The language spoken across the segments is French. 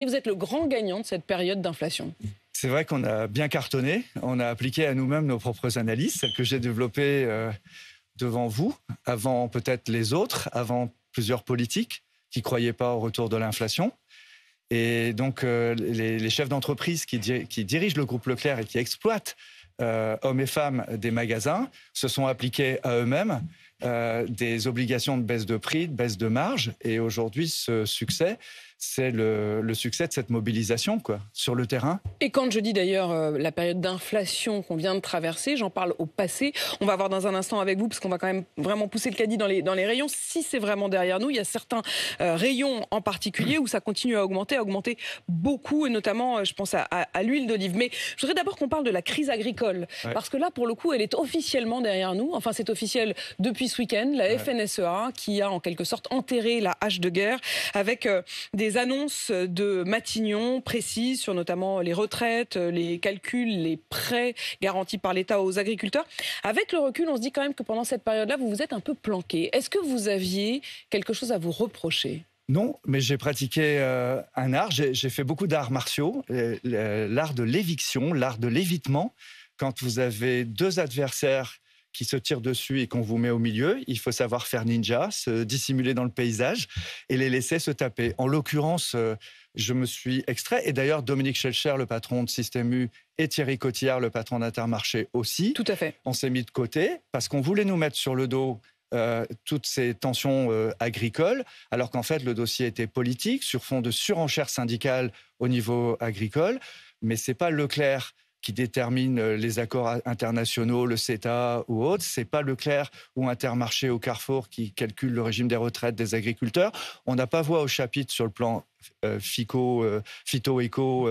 Et vous êtes le grand gagnant de cette période d'inflation. C'est vrai qu'on a bien cartonné. On a appliqué à nous-mêmes nos propres analyses, celles que j'ai développées devant vous, avant peut-être les autres, avant plusieurs politiques qui ne croyaient pas au retour de l'inflation. Et donc, les chefs d'entreprise qui dirigent le groupe Leclerc et qui exploitent hommes et femmes des magasins se sont appliqués à eux-mêmes des obligations de baisse de prix, de baisse de marge. Et aujourd'hui, ce succès, c'est le succès de cette mobilisation sur le terrain. Et quand je dis d'ailleurs la période d'inflation qu'on vient de traverser, j'en parle au passé. On va voir dans un instant avec vous, parce qu'on va quand même vraiment pousser le caddie dans les rayons. Si c'est vraiment derrière nous, il y a certains rayons en particulier où ça continue à augmenter beaucoup, et notamment, je pense à l'huile d'olive. Mais je voudrais d'abord qu'on parle de la crise agricole, parce que là, pour le coup, elle est officiellement derrière nous. Enfin, c'est officiel depuis ce week-end. La FNSEA qui a en quelque sorte enterré la hache de guerre avec des annonces de Matignon précises sur notamment les retraites, les calculs, les prêts garantis par l'État aux agriculteurs. Avec le recul, on se dit quand même que pendant cette période-là, vous vous êtes un peu planqué. Est-ce que vous aviez quelque chose à vous reprocher ? Non, mais j'ai pratiqué un art. J'ai fait beaucoup d'arts martiaux, l'art de l'éviction, l'art de l'évitement. Quand vous avez deux adversaires qui se tirent dessus et qu'on vous met au milieu, il faut savoir faire ninja, se dissimuler dans le paysage et les laisser se taper. En l'occurrence, je me suis extrait, et d'ailleurs Dominique Schelcher, le patron de Système U, et Thierry Cotillard, le patron d'Intermarché aussi. Tout à fait. On s'est mis de côté parce qu'on voulait nous mettre sur le dos toutes ces tensions agricoles, alors qu'en fait le dossier était politique, sur fond de surenchère syndicale au niveau agricole, mais c'est pas Leclerc qui détermine les accords internationaux, le CETA ou autres. C'est pas Leclerc ou Intermarché au Carrefour qui calcule le régime des retraites des agriculteurs. On n'a pas voix au chapitre sur le plan phyto-éco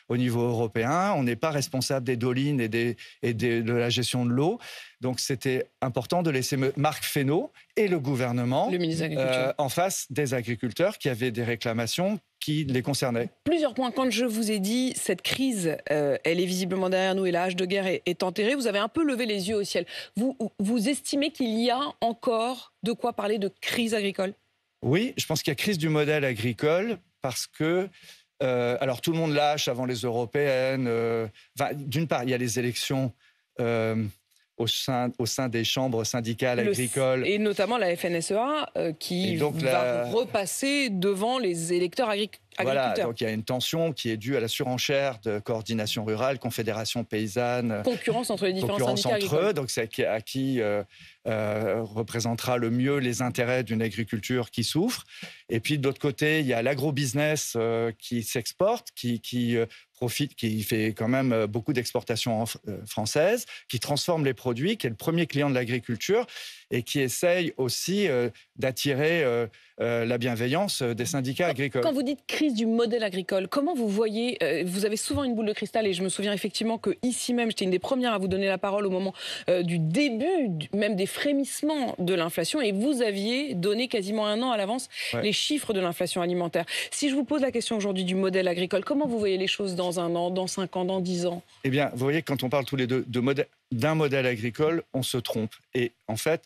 au niveau européen. On n'est pas responsable des dolines et de la gestion de l'eau. Donc c'était important de laisser Marc Fesneau et le gouvernement le ministre de l'Agriculture en face des agriculteurs qui avaient des réclamations qui les concernaient. Plusieurs points. Quand je vous ai dit cette crise, elle est visiblement derrière nous et la hache de guerre est enterrée, vous avez un peu levé les yeux au ciel. Vous estimez qu'il y a encore de quoi parler de crise agricole ? Oui, je pense qu'il y a crise du modèle agricole parce que alors tout le monde lâche avant les européennes. D'une part, il y a les élections au sein des chambres syndicales agricoles. Et notamment la FNSEA qui va repasser devant les électeurs agriculteurs. Voilà, donc il y a une tension qui est due à la surenchère de coordination rurale, confédération paysanne. Concurrence entre les différents syndicats agricoles. Eux, donc c'est à qui représentera le mieux les intérêts d'une agriculture qui souffre. Et puis de l'autre côté, il y a l'agrobusiness qui s'exporte, qui profite, qui fait quand même beaucoup d'exportations françaises, qui transforme les produits, qui est le premier client de l'agriculture et qui essaye aussi d'attirer la bienveillance des syndicats agricoles. Quand vous dites crise du modèle agricole, comment vous voyez, vous avez souvent une boule de cristal et je me souviens effectivement qu'ici même, j'étais une des premières à vous donner la parole au moment du début, même des frémissements de l'inflation, et vous aviez donné quasiment un an à l'avance les chiffres de l'inflation alimentaire. Si je vous pose la question aujourd'hui du modèle agricole, comment vous voyez les choses dans un an, dans 5 ans, dans 10 ans ? Eh bien, vous voyez, quand on parle tous les deux d'un modèle agricole, on se trompe. Et en fait,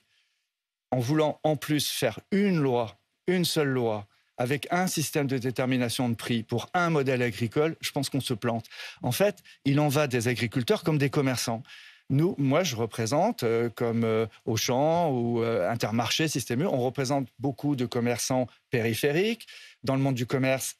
en voulant en plus faire une seule loi, avec un système de détermination de prix pour un modèle agricole, je pense qu'on se plante. En fait, il en va des agriculteurs comme des commerçants. Moi, je représente, comme Auchan ou Intermarché, Système U, on représente beaucoup de commerçants périphériques. Dans le monde du commerce,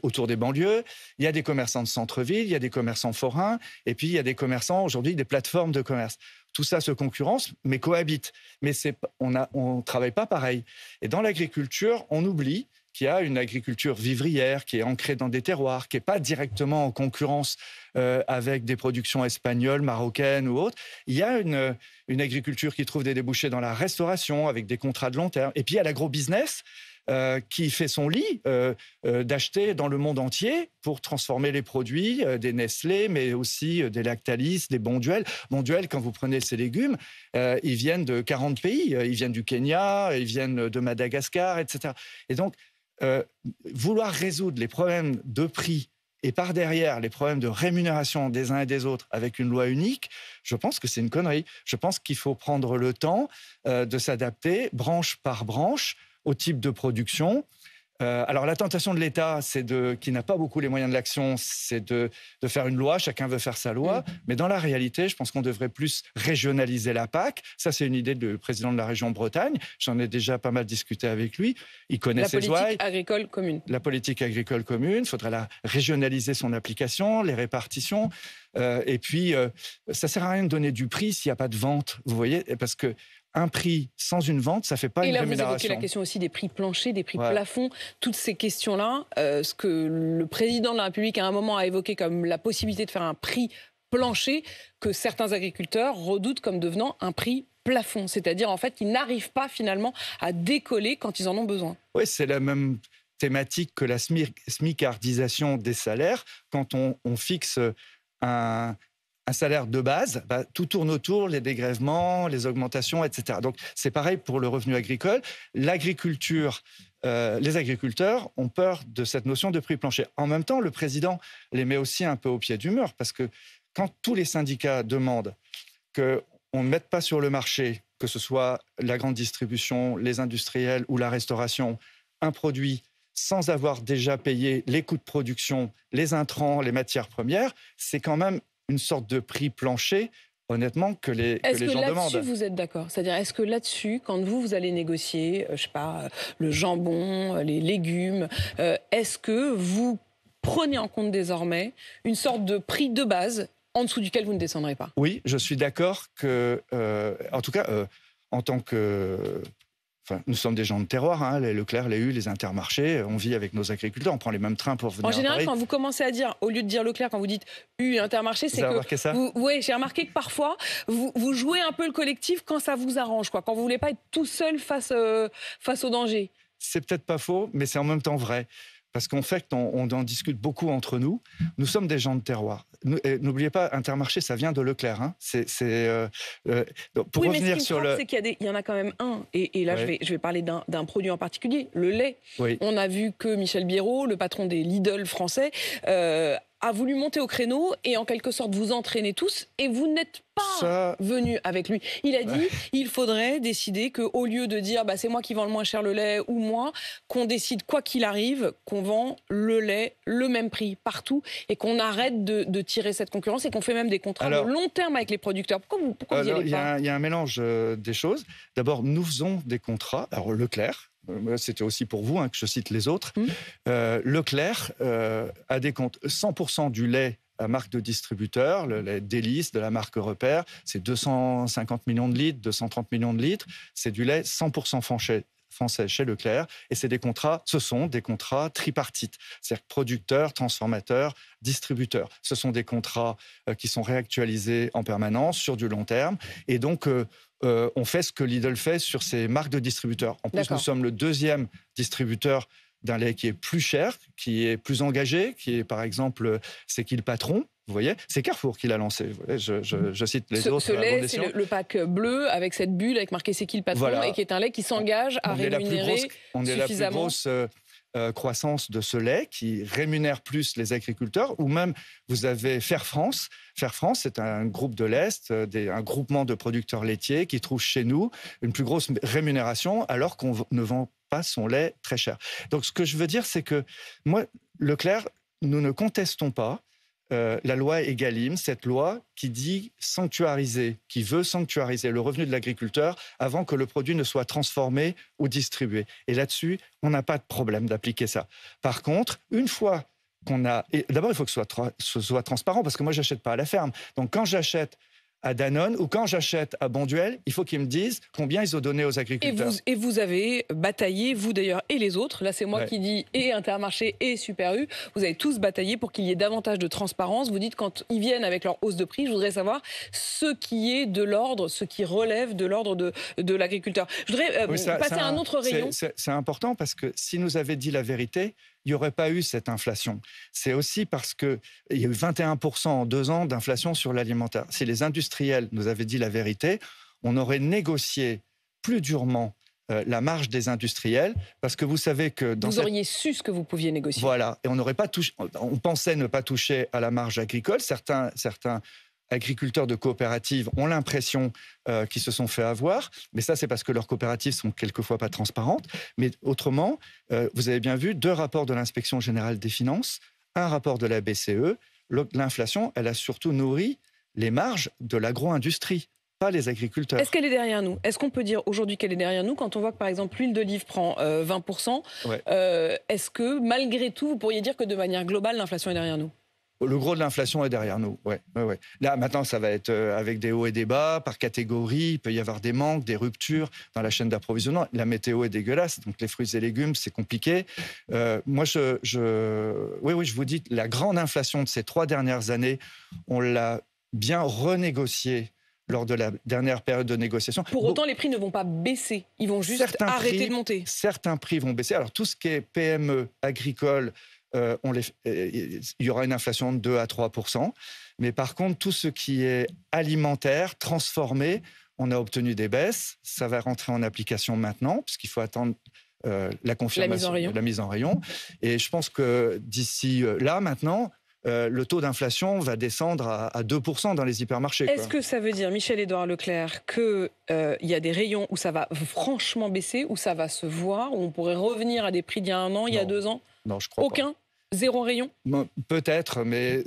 autour des banlieues, il y a des commerçants de centre-ville, il y a des commerçants forains, et puis il y a des commerçants, aujourd'hui, des plateformes de commerce. Tout ça se concurrence, mais cohabite. Mais on ne travaille pas pareil. Et dans l'agriculture, on oublie qu'il y a une agriculture vivrière qui est ancrée dans des terroirs, qui n'est pas directement en concurrence avec des productions espagnoles, marocaines ou autres. Il y a une agriculture qui trouve des débouchés dans la restauration, avec des contrats de long terme. Et puis il y a l'agrobusiness, qui fait son lit d'acheter dans le monde entier pour transformer les produits, des Nestlé, mais aussi des Lactalis, des Bonduelle. Bonduelle, quand vous prenez ces légumes, ils viennent de 40 pays. Ils viennent du Kenya, ils viennent de Madagascar, etc. Et donc, vouloir résoudre les problèmes de prix et par derrière les problèmes de rémunération des uns et des autres avec une loi unique, je pense que c'est une connerie. Je pense qu'il faut prendre le temps de s'adapter, branche par branche, au type de production, Alors la tentation de l'État, qui n'a pas beaucoup les moyens de l'action, c'est de faire une loi, chacun veut faire sa loi, mais dans la réalité, je pense qu'on devrait plus régionaliser la PAC. Ça, c'est une idée du président de la région Bretagne, j'en ai déjà pas mal discuté avec lui, il connaît ses ouailles. La politique agricole commune. La politique agricole commune, il faudrait la régionaliser son application, les répartitions, et puis ça sert à rien de donner du prix s'il n'y a pas de vente, vous voyez, parce que un prix sans une vente, ça ne fait pas une rémunération. Et là, vous évoquez la question aussi des prix planchers, des prix plafonds, toutes ces questions-là. Ce que le président de la République, à un moment, a évoqué comme la possibilité de faire un prix plancher que certains agriculteurs redoutent comme devenant un prix plafond. C'est-à-dire, en fait, qu'ils n'arrivent pas, finalement, à décoller quand ils en ont besoin. Oui, c'est la même thématique que la smicardisation des salaires. Quand on fixe un salaire de base, tout tourne autour, les dégrèvements, les augmentations, etc. Donc, c'est pareil pour le revenu agricole. L'agriculture, les agriculteurs ont peur de cette notion de prix plancher. En même temps, le président les met aussi un peu au pied du mur, parce que quand tous les syndicats demandent qu'on ne mette pas sur le marché, que ce soit la grande distribution, les industriels ou la restauration, un produit sans avoir déjà payé les coûts de production, les intrants, les matières premières, c'est quand même une sorte de prix plancher, honnêtement, que les gens demandent. Est-ce que là-dessus, vous êtes d'accord? C'est-à-dire, est-ce que là-dessus, quand vous allez négocier, je sais pas, le jambon, les légumes, est-ce que vous prenez en compte désormais une sorte de prix de base en dessous duquel vous ne descendrez pas? Oui, je suis d'accord que, en tout cas, en tant que... Enfin, nous sommes des gens de terroir, hein, les Leclerc, les U, les Intermarchés, on vit avec nos agriculteurs, on prend les mêmes trains pour venir. En général, quand vous commencez à dire, au lieu de dire Leclerc, quand vous dites U et Intermarché, c'est que... Vous avez remarqué ça ? Oui, j'ai remarqué que parfois, vous jouez un peu le collectif quand ça vous arrange, quoi, quand vous ne voulez pas être tout seul face au danger. C'est peut-être pas faux, mais c'est en même temps vrai. Parce qu'en fait, on en discute beaucoup entre nous. Nous sommes des gens de terroir. N'oubliez pas, Intermarché, ça vient de Leclerc. Hein. Pour revenir sur le... c'est qu'il y en a quand même un. Et là, je vais parler d'un produit en particulier, le lait. Oui. On a vu que Michel Biérot, le patron des Lidl français, a voulu monter au créneau et en quelque sorte vous entraîner tous. Et vous n'êtes pas venu avec lui. Il a dit il faudrait décider qu'au lieu de dire c'est moi qui vends le moins cher le lait ou moi, qu'on décide quoi qu'il arrive, qu'on vend le lait le même prix partout et qu'on arrête de tirer cette concurrence et qu'on fait même des contrats de long terme avec les producteurs. Pourquoi vous n'y allez pas ? Il y a un mélange des choses. D'abord, nous faisons des contrats. Alors Leclerc, c'était aussi pour vous que je cite les autres. Leclerc a des comptes 100% du lait à marque de distributeur, le lait Délice de la marque Repère, c'est 250 millions de litres, 230 millions de litres, c'est du lait 100% français chez Leclerc, et ce sont des contrats tripartites, c'est-à-dire producteurs, transformateurs, distributeurs. Ce sont des contrats qui sont réactualisés en permanence sur du long terme, et donc on fait ce que Lidl fait sur ses marques de distributeurs. En plus, nous sommes le deuxième distributeur d'un lait qui est plus cher, qui est plus engagé, qui est par exemple C'est qui le patron. Vous voyez, c'est Carrefour qui l'a lancé. Je cite les autres. Ce lait, c'est le pack bleu avec cette bulle avec marqué C'est qui le patron et qui est un lait qui s'engage à rémunérer suffisamment. On est la plus grosse croissance de ce lait qui rémunère plus les agriculteurs. Ou même, vous avez Fair France. Fair France, c'est un groupe de l'Est, un groupement de producteurs laitiers qui trouve chez nous une plus grosse rémunération alors qu'on ne vend pas son lait très cher. Donc, ce que je veux dire, c'est que moi, Leclerc, nous ne contestons pas la loi Egalim, cette loi qui dit sanctuariser, qui veut sanctuariser le revenu de l'agriculteur avant que le produit ne soit transformé ou distribué. Et là-dessus, on n'a pas de problème d'appliquer ça. Par contre, une fois qu'on a... D'abord, il faut que ce soit transparent, parce que moi, je n'achète pas à la ferme. Donc, quand j'achète à Danone ou quand j'achète à Bonduelle, il faut qu'ils me disent combien ils ont donné aux agriculteurs. Et vous avez bataillé, vous d'ailleurs et les autres, là c'est moi qui dis et Intermarché et Super U, vous avez tous bataillé pour qu'il y ait davantage de transparence. Vous dites quand ils viennent avec leur hausse de prix, je voudrais savoir ce qui est de l'ordre, ce qui relève de l'ordre de l'agriculteur. Je voudrais passer à un autre rayon. C'est important parce que si nous avait dit la vérité, il n'y aurait pas eu cette inflation. C'est aussi parce qu'il y a eu 21% en 2 ans d'inflation sur l'alimentaire. Si les industriels nous avaient dit la vérité, on aurait négocié plus durement la marge des industriels, parce que vous savez que... Vous auriez su ce que vous pouviez négocier. Voilà, et on n'aurait pas touché, on pensait ne pas toucher à la marge agricole. Certains agriculteurs de coopératives ont l'impression qu'ils se sont fait avoir, mais ça c'est parce que leurs coopératives sont quelquefois pas transparentes. Mais autrement, vous avez bien vu 2 rapports de l'Inspection générale des finances, un rapport de la BCE. L'inflation, elle a surtout nourri les marges de l'agro-industrie, pas les agriculteurs. Est-ce qu'elle est derrière nous? Est-ce qu'on peut dire aujourd'hui qu'elle est derrière nous quand on voit que par exemple l'huile d'olive prend 20%? Ouais. Est-ce que malgré tout, vous pourriez dire que de manière globale, l'inflation est derrière nous? Le gros de l'inflation est derrière nous, ouais. Là, maintenant, ça va être avec des hauts et des bas, par catégorie. Il peut y avoir des manques, des ruptures dans la chaîne d'approvisionnement. La météo est dégueulasse, donc les fruits et légumes, c'est compliqué. Moi, je vous dis, la grande inflation de ces 3 dernières années, on l'a bien renégociée lors de la dernière période de négociation. Pour autant, les prix ne vont pas baisser. Ils vont juste arrêter de monter. Certains prix vont baisser. Alors, tout ce qui est PME, agricole, il y aura une inflation de 2 à 3%. Mais par contre, tout ce qui est alimentaire, transformé, on a obtenu des baisses. Ça va rentrer en application maintenant, puisqu'il faut attendre la confirmation de la mise en rayon. Et je pense que d'ici là, maintenant, le taux d'inflation va descendre à 2% dans les hypermarchés. Est-ce que ça veut dire, Michel-Édouard Leclerc, qu'il y a des rayons où ça va franchement baisser, où ça va se voir, où on pourrait revenir à des prix d'il y a 1 an, il y a 2 ans? Non, je crois pas. Aucun? 0 rayon? Peut-être, mais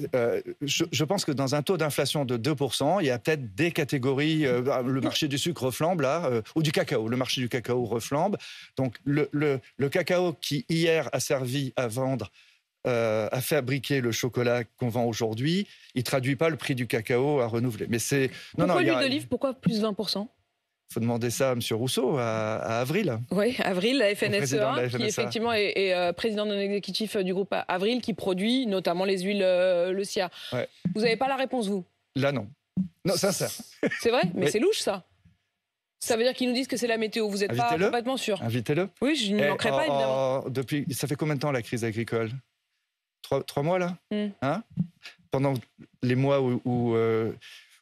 je pense que dans un taux d'inflation de 2%, il y a peut-être des catégories, le marché du sucre reflambe là, ou du cacao, le marché du cacao reflambe. Donc le cacao qui hier a servi à vendre, à fabriquer le chocolat qu'on vend aujourd'hui, il ne traduit pas le prix du cacao à renouveler. Mais c'est... Pourquoi l'huile d'olive? Pourquoi plus 20%? Il faut demander ça à M. Rousseau, à Avril. Oui, Avril, la FNSEA, qui FNSEA. effectivement est président non-exécutif du groupe Avril, qui produit notamment les huiles Le Cia. Ouais. Vous n'avez pas la réponse, vous? Là, non. Non, sincère. C'est vrai? Mais oui. C'est louche, ça. Ça veut dire qu'ils nous disent que c'est la météo. Vous n'êtes pas complètement sûr? Invitez-le. Oui, je n'y manquerai pas, évidemment. Ça fait combien de temps, la crise agricole? 3 mois, là hein? Pendant les mois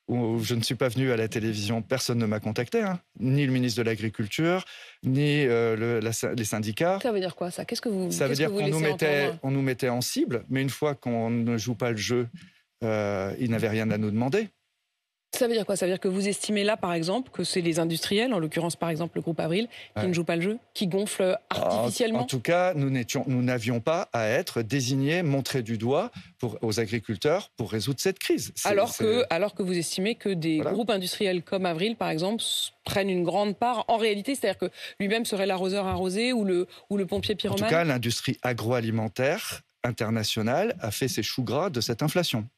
où je ne suis pas venu à la télévision, personne ne m'a contacté, hein. Ni le ministre de l'Agriculture, ni les syndicats. Ça veut dire quoi, ça? Ça veut dire qu'on nous mettait en cible, mais une fois qu'on ne joue pas le jeu, ils n'avaient rien à nous demander. Ça veut dire quoi? Ça veut dire que vous estimez là, par exemple, que c'est les industriels, en l'occurrence, par exemple, le groupe Avril, qui ne jouent pas le jeu, qui gonflent artificiellement? En tout cas, nous n'avions pas à être désignés, montrés du doigt aux agriculteurs pour résoudre cette crise. Alors que vous estimez que des groupes industriels comme Avril, par exemple, prennent une grande part en réalité, c'est-à-dire que lui-même serait l'arroseur arrosé ou le pompier pyromane? En tout cas, l'industrie agroalimentaire internationale a fait ses choux gras de cette inflation.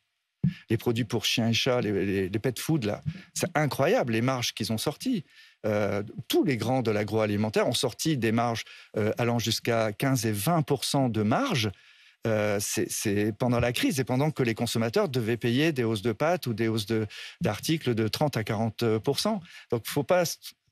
Les produits pour chiens et chats, les pet food, là, c'est incroyable les marges qu'ils ont sorties. Tous les grands de l'agroalimentaire ont sorti des marges allant jusqu'à 15 et 20% de marge. C'est pendant la crise et pendant que les consommateurs devaient payer des hausses de pâtes ou des hausses d'articles de 30 à 40%. Donc, faut pas...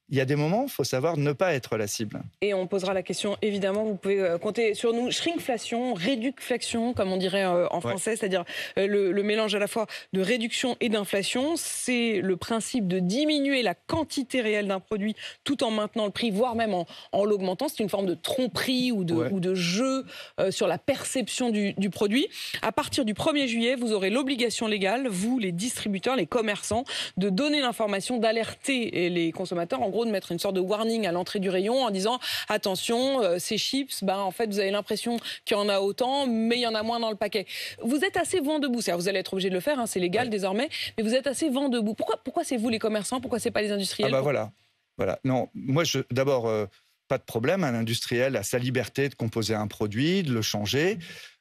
Il y a des moments où il faut savoir ne pas être la cible. Et on posera la question, évidemment, vous pouvez compter sur nous. Shrinkflation, réducflation, comme on dirait en français, c'est-à-dire le mélange à la fois de réduction et d'inflation. C'est le principe de diminuer la quantité réelle d'un produit tout en maintenant le prix, voire même en l'augmentant. C'est une forme de tromperie ou de jeu sur la perception du produit. À partir du 1er juillet, vous aurez l'obligation légale, vous, les distributeurs, les commerçants, de donner l'information, d'alerter les consommateurs, en gros de mettre une sorte de warning à l'entrée du rayon en disant attention, ces chips, en fait vous avez l'impression qu'il y en a autant, mais il y en a moins dans le paquet. Vous êtes assez vent debout, c'est-à-dire vous allez être obligé de le faire, c'est légal désormais, mais vous êtes assez vent debout. Pourquoi c'est vous les commerçants? Pourquoi c'est pas les industriels? Voilà. Non, moi d'abord pas de problème, un industriel a sa liberté de composer un produit, de le changer.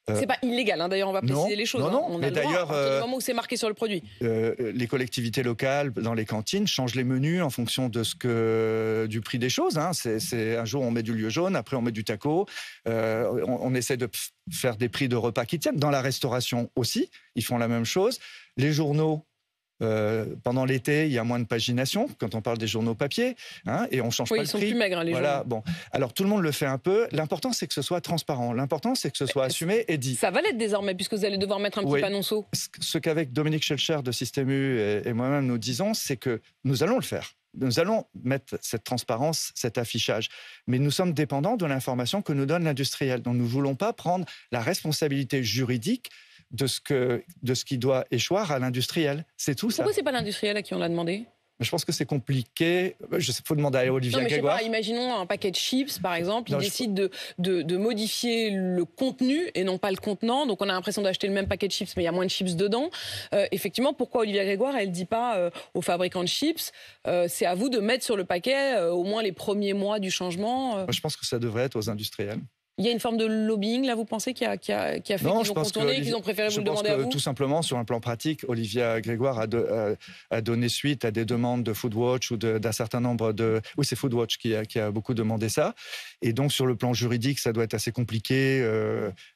C'est pas illégal, d'ailleurs, on va préciser les choses. Non, on a mais le droit, d'ailleurs, à partir du moment où c'est marqué sur le produit. Les collectivités locales, dans les cantines, changent les menus en fonction du prix des choses. C'est un jour, on met du lieu jaune, après, on met du taco. On essaie de faire des prix de repas qui tiennent. Dans la restauration aussi, ils font la même chose. Les journaux, pendant l'été, il y a moins de pagination quand on parle des journaux papier, et on change pas le prix. Ils sont plus maigres, les journaux. Bon. Alors tout le monde le fait un peu. L'important, c'est que ce soit transparent. L'important, c'est que ce soit assumé et dit. Ça va l'être désormais, puisque vous allez devoir mettre un petit panonceau. Ce qu'avec Dominique Schelcher de Système U et moi-même nous disons, c'est que nous allons le faire. Nous allons mettre cette transparence, cet affichage. Mais nous sommes dépendants de l'information que nous donne l'industriel. Donc nous ne voulons pas prendre la responsabilité juridique de ce qui doit échoir à l'industriel. C'est tout ça. Pourquoi c'est pas l'industriel à qui on l'a demandé ? Je pense que c'est compliqué. Il faut demander à Olivia Grégoire. Imaginons un paquet de chips, par exemple. Non, il décide de modifier le contenu et non pas le contenant. Donc, on a l'impression d'acheter le même paquet de chips, mais il y a moins de chips dedans. Effectivement, pourquoi Olivia Grégoire, elle ne dit pas aux fabricants de chips, c'est à vous de mettre sur le paquet au moins les premiers mois du changement Moi, je pense que ça devrait être aux industriels. Il y a une forme de lobbying, là, vous pensez, qui a fait qu'ils ont contourné, qu'ils ont préféré vous le demander à vous ? Tout simplement, sur un plan pratique, Olivia Grégoire a donné suite à des demandes de Foodwatch ou d'un certain nombre de... Oui, c'est Foodwatch qui a beaucoup demandé ça. Et donc, sur le plan juridique, ça doit être assez compliqué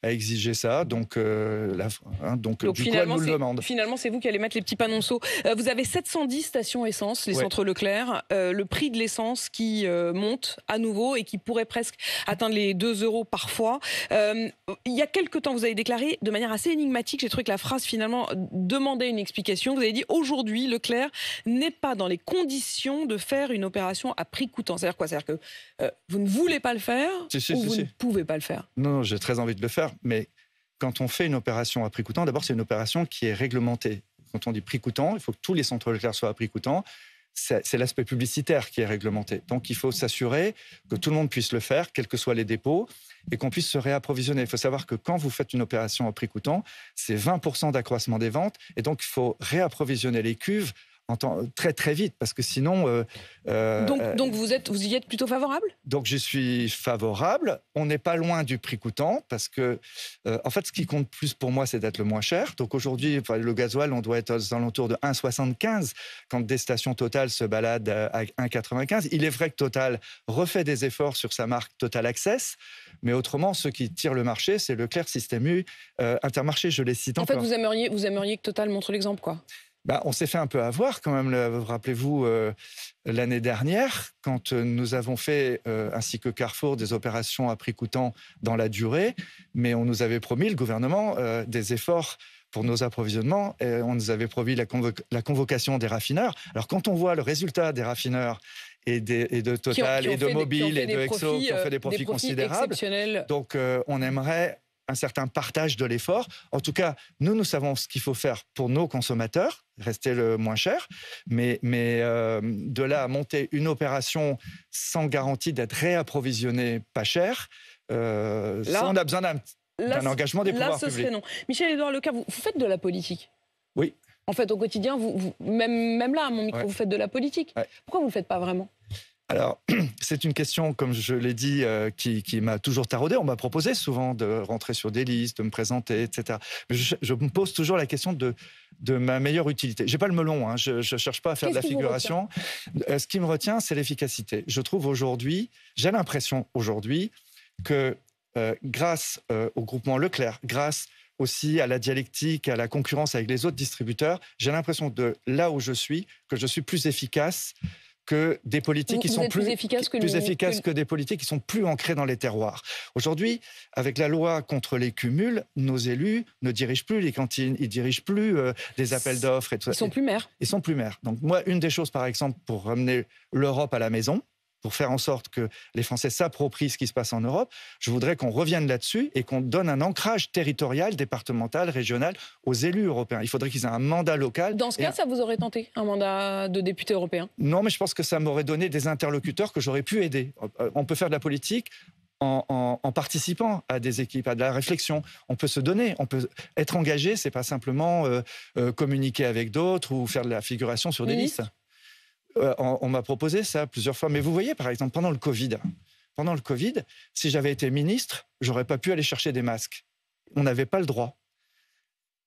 à exiger ça. Donc du coup, elle nous le demande. Finalement, c'est vous qui allez mettre les petits panonceaux. Vous avez 710 stations essence, les centres Leclerc. Le prix de l'essence qui monte à nouveau et qui pourrait presque atteindre les 2 euros parfois. Il y a quelques temps, vous avez déclaré de manière assez énigmatique, j'ai trouvé que la phrase finalement demandait une explication. Vous avez dit aujourd'hui, Leclerc n'est pas dans les conditions de faire une opération à prix coûtant. C'est-à-dire quoi ? C'est-à-dire que vous ne voulez pas le faire ou vous ne pouvez pas le faire ? Non, j'ai très envie de le faire, mais quand on fait une opération à prix coûtant, d'abord c'est une opération qui est réglementée. Quand on dit prix coûtant, il faut que tous les centres Leclerc soient à prix coûtant. C'est l'aspect publicitaire qui est réglementé. Donc, il faut s'assurer que tout le monde puisse le faire, quels que soient les dépôts, et qu'on puisse se réapprovisionner. Il faut savoir que quand vous faites une opération à prix coûtant, c'est 20% d'accroissement des ventes, et donc il faut réapprovisionner les cuves très très vite, parce que sinon... Donc vous y êtes plutôt favorable ? Donc je suis favorable. On n'est pas loin du prix coûtant, parce que en fait, ce qui compte plus pour moi, c'est d'être le moins cher. Donc aujourd'hui, le gasoil, on doit être aux alentours de 1,75 quand des stations Total se baladent à 1,95. Il est vrai que Total refait des efforts sur sa marque Total Access, mais autrement, ceux qui tirent le marché, c'est Leclerc, Système U, Intermarché, je les cite encore. En fait, vous aimeriez que Total montre l'exemple, quoi ? On s'est fait un peu avoir quand même, rappelez-vous, l'année dernière, quand nous avons fait, ainsi que Carrefour, des opérations à prix coûtant dans la durée, mais on nous avait promis, le gouvernement, des efforts pour nos approvisionnements, et on nous avait promis la convocation des raffineurs. Alors quand on voit le résultat des raffineurs et de Total et de Mobile et de Exo qui ont fait des profits considérables, donc on aimerait un certain partage de l'effort. En tout cas, nous savons ce qu'il faut faire pour nos consommateurs, rester le moins cher, mais de là à monter une opération sans garantie d'être réapprovisionné pas cher, ça, on a besoin d'un engagement des pouvoirs publics. Serait non. Michel-Édouard Leclerc, vous faites de la politique ? Oui. En fait, au quotidien, même là, à mon micro, vous faites de la politique. Ouais. Pourquoi vous ne le faites pas vraiment ? Alors, c'est une question, comme je l'ai dit, qui m'a toujours taraudé. On m'a proposé souvent de rentrer sur des listes, de me présenter, etc. Mais je me pose toujours la question de ma meilleure utilité. Je n'ai pas le melon, je ne cherche pas à faire de la figuration. Ce qui me retient, c'est l'efficacité. Je trouve aujourd'hui, j'ai l'impression aujourd'hui que grâce au groupement Leclerc, grâce aussi à la dialectique, à la concurrence avec les autres distributeurs, j'ai l'impression que je suis plus efficace que des politiques qui sont plus efficaces que des politiques qui sont plus ancrés dans les terroirs. Aujourd'hui, avec la loi contre les cumuls, nos élus ne dirigent plus les cantines, ils dirigent plus des appels d'offres et tout ça. Ils sont plus maires. Ils sont plus maires. Donc moi, une des choses, par exemple, pour ramener l'Europe à la maison, pour faire en sorte que les Français s'approprient ce qui se passe en Europe, je voudrais qu'on revienne là-dessus et qu'on donne un ancrage territorial, départemental, régional aux élus européens. Il faudrait qu'ils aient un mandat local. Dans ce cas, ça vous aurait tenté, un mandat de député européen ? Non, mais je pense que ça m'aurait donné des interlocuteurs que j'aurais pu aider. On peut faire de la politique en participant à des équipes, à de la réflexion. On peut se donner, on peut être engagé, c'est pas simplement communiquer avec d'autres ou faire de la figuration sur des listes. On m'a proposé ça plusieurs fois. Mais vous voyez, par exemple, pendant le Covid, si j'avais été ministre, j'aurais pas pu aller chercher des masques. On n'avait pas le droit.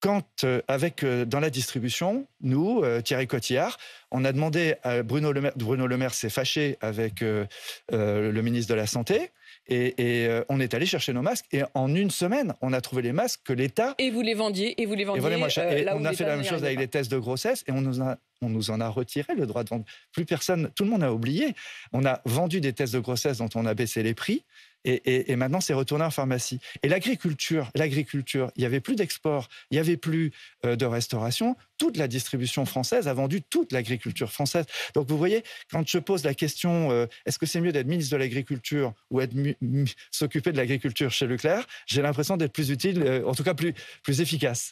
Quand, dans la distribution, nous, Thierry Cotillard, on a demandé à Bruno Le Maire s'est fâché avec le ministre de la Santé, et on est allé chercher nos masques, et en une semaine, on a trouvé les masques que l'État... Et vous les vendiez, et on a fait la même chose avec les tests de grossesse, et on nous en a retiré le droit de vendre. Plus personne, tout le monde a oublié. On a vendu des tests de grossesse dont on a baissé les prix, et maintenant, c'est retourné en pharmacie. Et l'agriculture, il n'y avait plus d'export, il n'y avait plus de restauration. Toute la distribution française a vendu toute l'agriculture française. Donc, vous voyez, quand je pose la question, est-ce que c'est mieux d'être ministre de l'Agriculture ou s'occuper de l'agriculture chez Leclerc, j'ai l'impression d'être plus utile, en tout cas plus efficace.